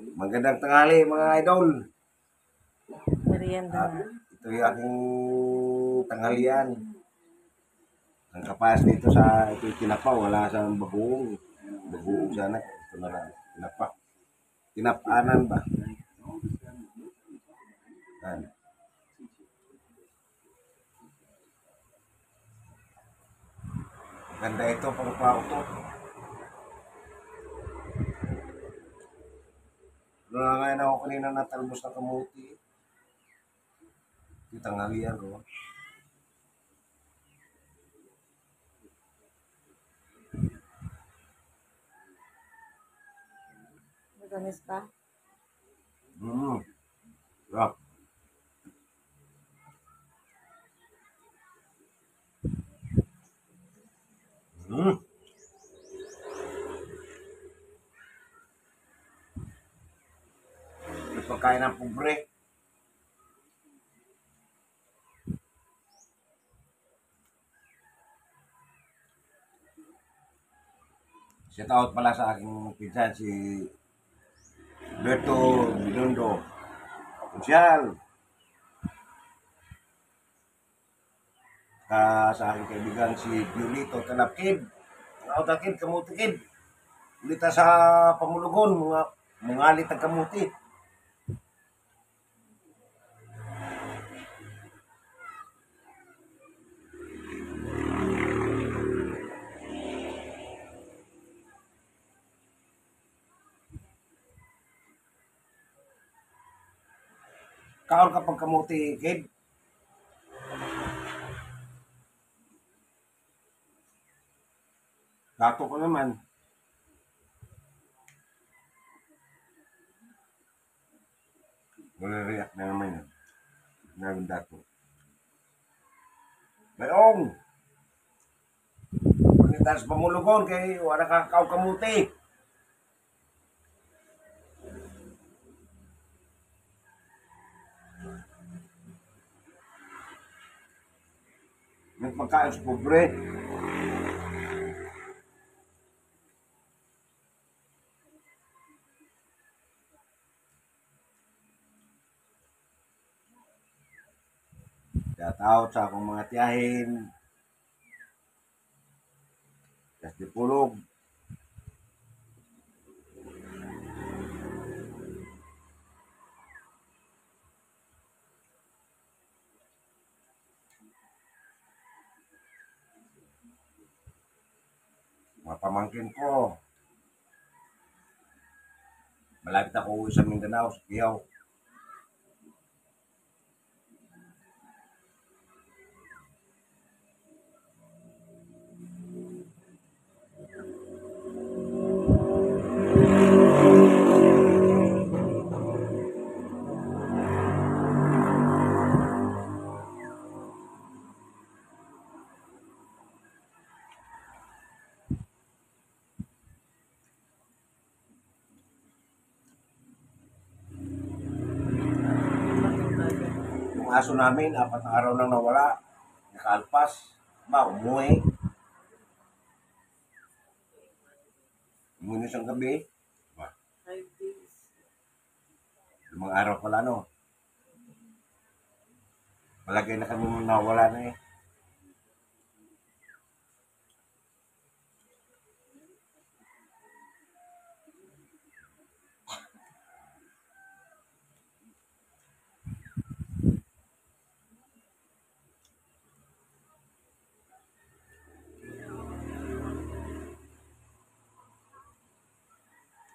Magandang tanghali mga idol. Merienda At na. ito yung aking tanghalian. Ang kapas dito sa ito yung tinapa, wala sa bagoong. Bagoong sana. Ito na lang. Tinapa. Tinapanan ba? Yan. Ganda ito pang pauto. Nangangain ako kanina ng talbos na kamuti. Yung tanghalian ko. Matamis pa? Rock. Mm. Yung pagkain ng pobre. Shout out pala sa aking pinsan si Berto Binondo. Kunsyal. Sa aking kaibigan si Piolito Talapkid. Mga takid, kamutikid. Ulita sa pamulugon, mga alit ang kamuti. Kaon kapag kamuti, kid. Gato ko naman. Wala react na naman yun. Namin dato. Mayong! Ulita sa pamulugon, kay wala kakao kamuti. May pagkain sa pobre. Shout out sa akong mga tiyahin. Kas di pulog. Mga pamangkin ko. Malapit ako uwi sa Mindanao, sa Kiyaw. Yung aso namin, 4 araw nang nawala. Nakalpas. Ba, umuwi. Umuwi na siyang gabi. Ba, 5 days. 5 araw pala, no? Malagay na kami nawala na eh.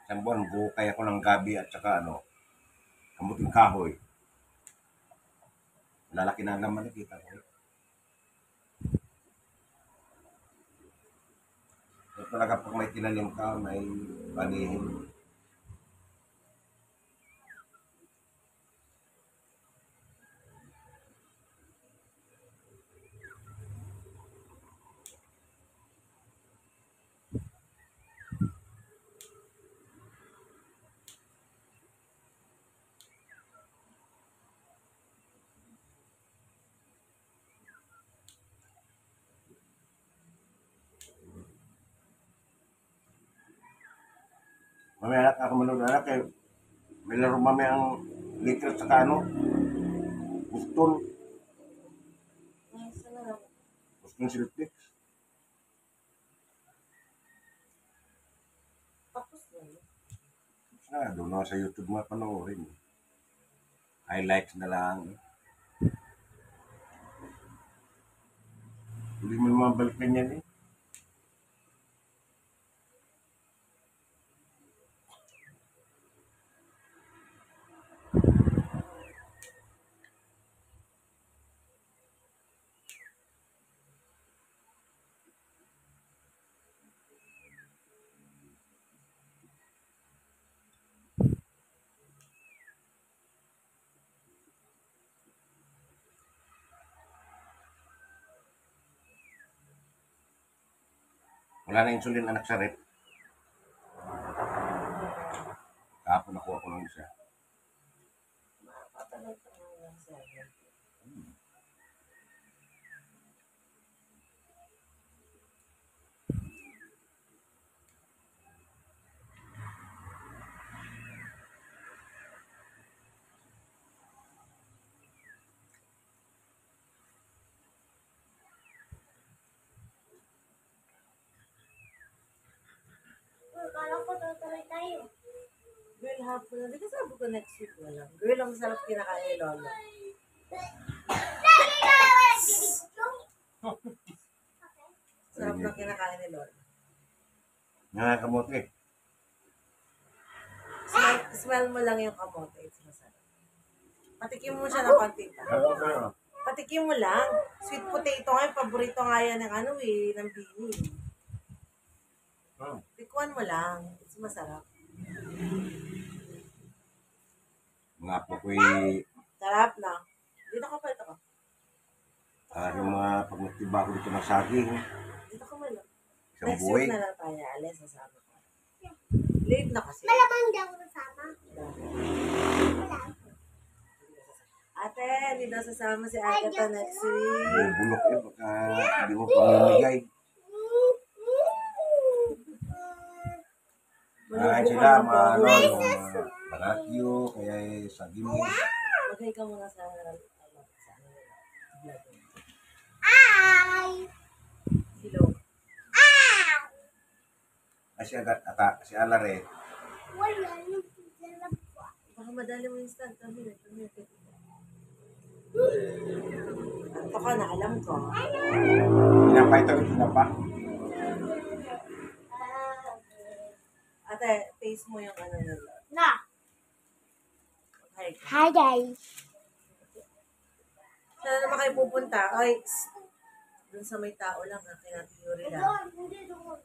Isang buwan, bukay ako ng gabi at saka kamuting kahoy. Lalaki na naman nakita ko. So, talaga pag may tinanim ka, may panihin. Mamaya ako manood na kay May laro mami ang liquor sa ano. Guston. Ay, sana lang. Guston Silpix. Tapos na yun. Doon na sa YouTube mo panoorin. Highlights na lang. Hindi mo naman balikan yan eh. Wala na insulin anak sa rep. Kahapon nakuha ko lang isa. Mapapanood ka lang sa akin. Kala ko tutuloy tayo. Girl, hapon na. Di ka sabi ko next week na lang. Girl, ang sarap kinakain ni Lolo. Sarap na kinakain ni Lolo. Nga kamote. Smell mo lang yung kamote. It's masarap. Patikim mo siya ng konti pa. Patikim mo lang. Sweet potato nga, yung paborito nga yan ng ano eh, ng Bini. Tikuan mo lang. It's masarap. Mga po ko'y Sarap na. Dito ka pa, ito ka. yung mga pagmatiba ko dito ng saging. Dito ka man lang. Isang Next buhay. week na lang tayo. Alis, sasama ka. Late na kasi. Malamang hindi ako nasama. Wala. Ate, hindi daw sasama si Agatha next week. Yung bulok eh, baka hindi mo pamimigay. Ay, sila, mga barakyo, kaya sa gimis. Magay ka muna sa vlog. Ay! Hello. Ay, si Alare, Wala yung pizza ko. Baka madali mo instant. Kami. Anto ka na, alam ko. pinapay ito, pinapa. Ate, taste mo yung ano nila. Na! Okay. Hi guys! Saan naman kayo pupunta? Ay, dun sa may tao lang ha, kaya theory lang. Hindi doon.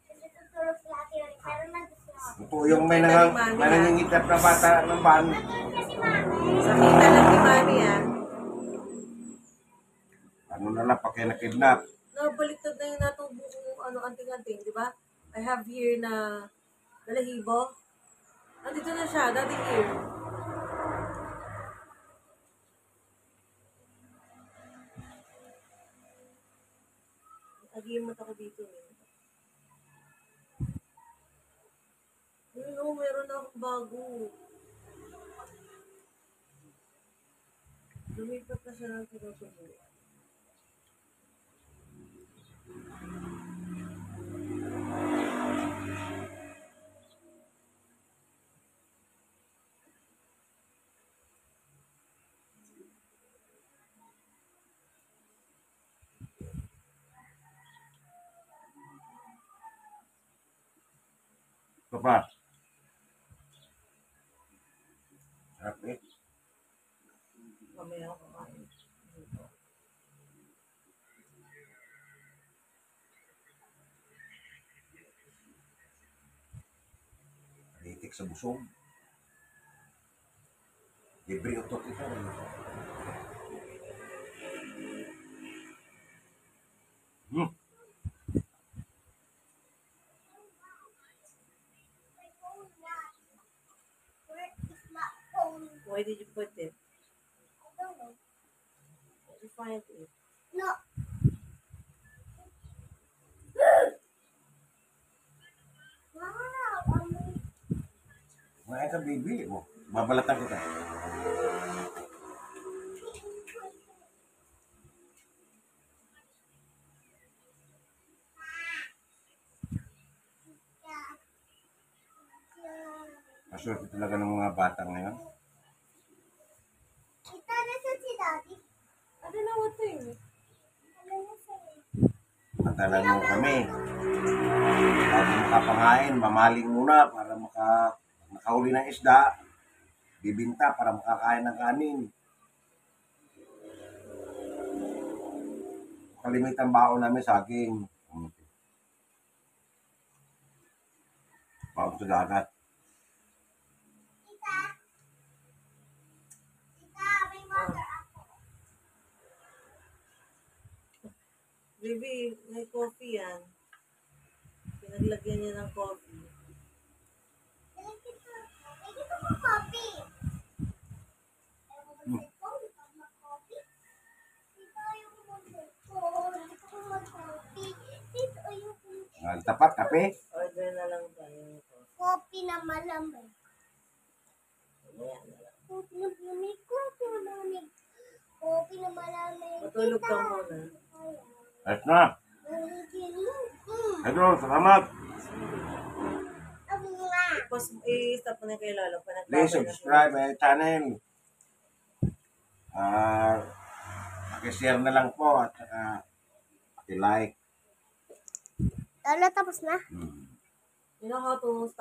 Kasi tutulog si Ate Yori, pero nandun si Mama. Ito yung may nangingitap na bata ng van. Nandun kasi Mama. Sa kita lang ni Mami ha. Ano na lang, paki na-kidnap. Nabaliktad na yung natubo kong ano, anting-anting, di ba? I have here na balahibo. Andito na siya, dati here. Agimot ako dito eh. No, meron na akong bago. Lumipat na siya ng tinutubuan. Ito pa. Sarap eh. Mamaya ako kumain. Ritik sa busog. Libre utot ito. Where is my phone? Why did you put it? I don't know. Where did you find it? No. Wow! Kumain ka, baby. Oh. Babalatan kita. Maswerte talaga ng mga batang ngayon. Kita na sa si Daddy. Ano na mo ito eh? Ano na sa'yo? Matalan mo kami. Bago makapangain, mamaling muna para makahuli ng isda. Bibinta para makakain ng kanin. Kalimitan baon namin saging. Baon sa dagat. Tita, may mother ako. Baby, may coffee yan. Pinaglagyan niya ng coffee. May gusto ko coffee. Mag-coffee? Dito yung mag-coffee. Dito ko mag-coffee. Dito yung Tapat, kape. Order na lang tayo nito. coffee na malamig. Ayan na lang. Coffee na malamig. Coffee na malamig. Coffee na malamig. Matulog ka muna. Ayos na. Pedro, salamat. Tapos, i-stop mo na kay Lolo. Please subscribe my channel. Pakishare na lang po at paki-like. Lalo, tapos na? You know how to